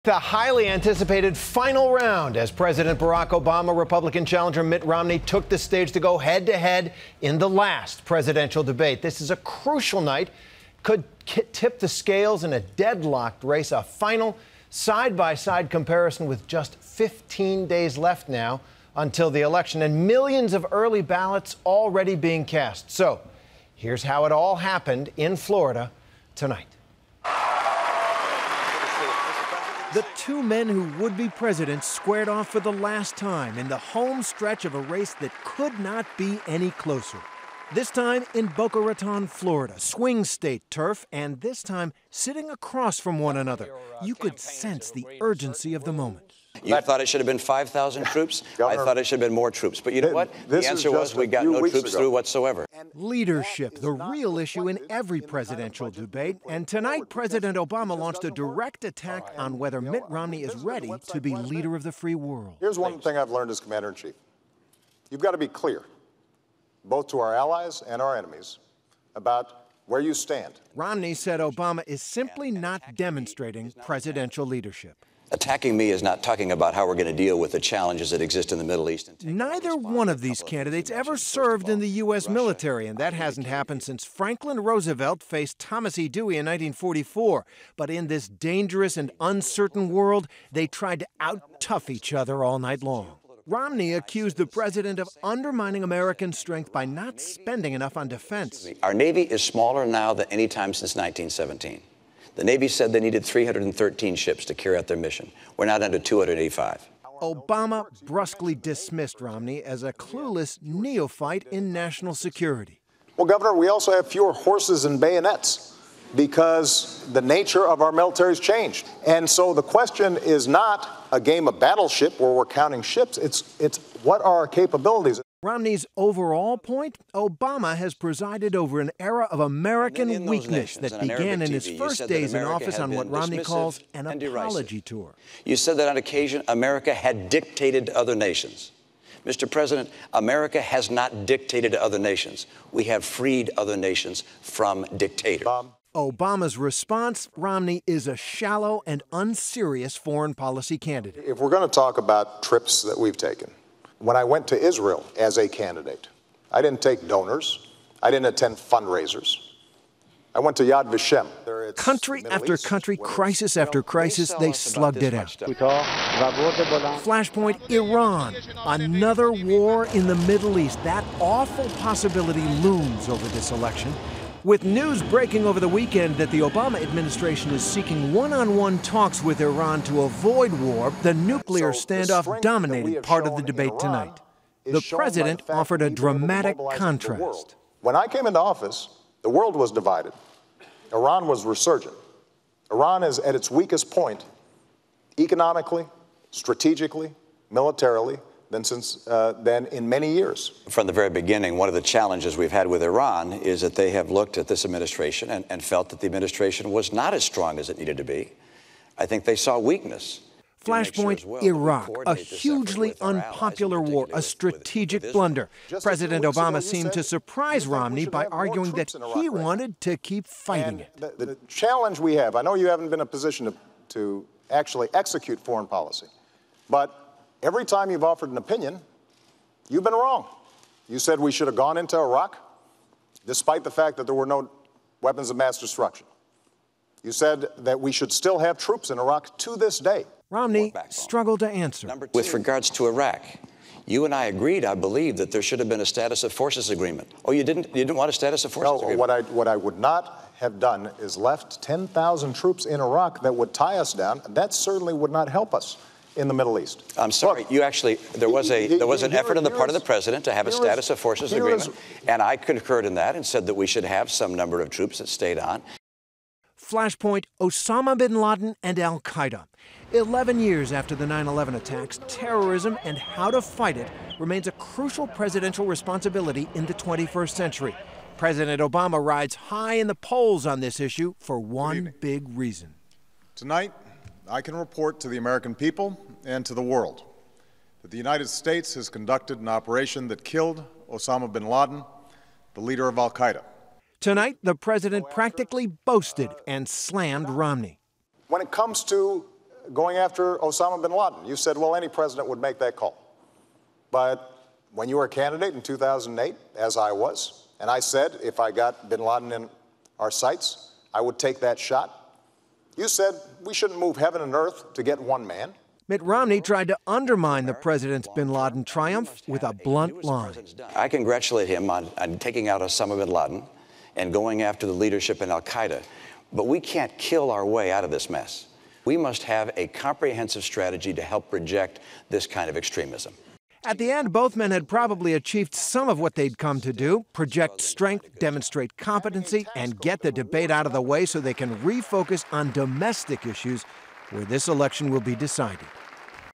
The highly anticipated final round as President Barack Obama, Republican challenger Mitt Romney took the stage to go head-to-head in the last presidential debate. This is a crucial night. Could tip the scales in a deadlocked race, a final side-by-side comparison with just 15 days left now until the election, and millions of early ballots already being cast. So here's how it all happened in Florida tonight. The two men who would be presidents squared off for the last time in the home stretch of a race that could not be any closer. This time in Boca Raton, Florida, swing state turf, and this time sitting across from one another. You could sense the urgency of the moment. You thought it should have been 5,000 troops? I thought it should have been more troops. But you know what? The answer was we got no troops through whatsoever. Leadership, the real issue in every presidential debate. And tonight, President Obama launched a direct attack on whether Mitt Romney is ready to be leader of the free world. Here's one thing I've learned as commander-in-chief. You've got to be clear, both to our allies and our enemies, about where you stand. Romney said Obama is simply not demonstrating presidential leadership. Attacking me is not talking about how we're going to deal with the challenges that exist in the Middle East. Neither one of these candidates ever served in the U.S. military, and that hasn't happened since Franklin Roosevelt faced Thomas E. Dewey in 1944. But in this dangerous and uncertain world, they tried to out-tough each other all night long. Romney accused the president of undermining American strength by not spending enough on defense. Our Navy is smaller now than any time since 1917. The Navy said they needed 313 ships to carry out their mission. We're now down to 285. Obama brusquely dismissed Romney as a clueless neophyte in national security. Well, Governor, we also have fewer horses and bayonets because the nature of our military's changed. And so the question is not a game of battleship where we're counting ships. It's what are our capabilities? Romney's overall point? Obama has presided over an era of American weakness that began in his first days in office on what Romney calls an apology tour. You said that on occasion America had dictated to other nations. Mr. President, America has not dictated to other nations. We have freed other nations from dictators. Obama's response, Romney is a shallow and unserious foreign policy candidate. If we're going to talk about trips that we've taken, when I went to Israel as a candidate, I didn't take donors. I didn't attend fundraisers. I went to Yad Vashem. Country after country, crisis after crisis, they slugged it out. Flashpoint, Iran. Another war in the Middle East. That awful possibility looms over this election. With news breaking over the weekend that the Obama administration is seeking one-on-one talks with Iran to avoid war, the nuclear standoff dominated part of the debate tonight. The president offered a dramatic contrast. When I came into office, the world was divided. Iran was resurgent. Iran is at its weakest point economically, strategically, militarily, than in many years. From the very beginning, one of the challenges we've had with Iran is that they have looked at this administration and felt that the administration was not as strong as it needed to be. I think they saw weakness. Flashpoint, Iraq, a hugely unpopular war, a strategic blunder. President Obama seemed to surprise Romney by arguing that he wanted to keep fighting it. The challenge we have, I know you haven't been in a position to actually execute foreign policy, but every time you've offered an opinion, you've been wrong. You said we should have gone into Iraq, despite the fact that there were no weapons of mass destruction. You said that we should still have troops in Iraq to this day. Romney struggled to answer. With regards to Iraq, you and I agreed, I believe, that there should have been a status of forces agreement. Oh, you didn't want a status of forces agreement? No, what I would not have done is left 10,000 troops in Iraq that would tie us down. That certainly would not help us in the Middle East. I'm sorry, you actually, there was an effort on the part of the president to have a status of forces agreement, and I concurred in that and said that we should have some number of troops that stayed on. Flashpoint, Osama bin Laden and al-Qaeda. 11 years after the 9/11 attacks, terrorism and how to fight it remains a crucial presidential responsibility in the 21st century. President Obama rides high in the polls on this issue for one big reason. Tonight, I can report to the American people and to the world that the United States has conducted an operation that killed Osama bin Laden, the leader of al-Qaeda. Tonight, the president practically boasted and slammed Romney. When it comes to going after Osama bin Laden. You said, well, any president would make that call. But when you were a candidate in 2008, as I was, and I said if I got bin Laden in our sights, I would take that shot, you said we shouldn't move heaven and earth to get one man. Mitt Romney tried to undermine the president's bin Laden triumph with a blunt line. I congratulate him on taking out Osama bin Laden and going after the leadership in al-Qaeda. But we can't kill our way out of this mess. We must have a comprehensive strategy to help reject this kind of extremism. At the end, both men had probably achieved some of what they'd come to do: project strength, demonstrate competency, and get the debate out of the way so they can refocus on domestic issues where this election will be decided.